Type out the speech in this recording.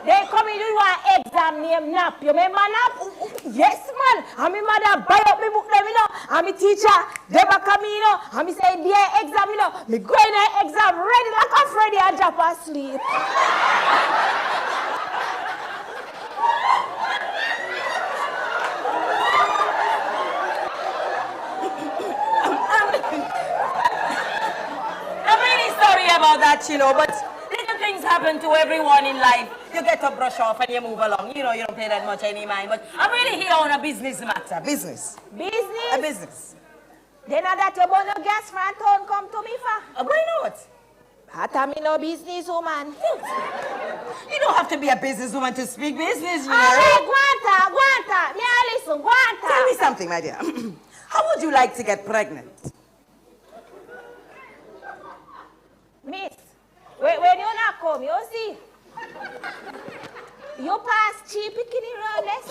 They come in, you an exam named NAP. You remember NAP? Yes, man. And my mother buy up my book, you know. And my teacher, they back at me, you know. And me say, dear exam, you know. Me go in an exam ready like a Freddy and drop asleep. I'm really sorry about that, you know, but little things happen to everyone in life. You get to brush off and you move along. You know, you don't pay that much any mind. But I'm really here on a business matter. Business. Business? A business. Then that you want no gas from town come to me for? Why not? That me no business woman. You don't have to be a businesswoman to speak business, you know. Alright, Guanta. Me a listen, Guanta. Tell me something, my dear. How would you like to get pregnant? Miss, when you not come, you see? You pass cheap picking around this.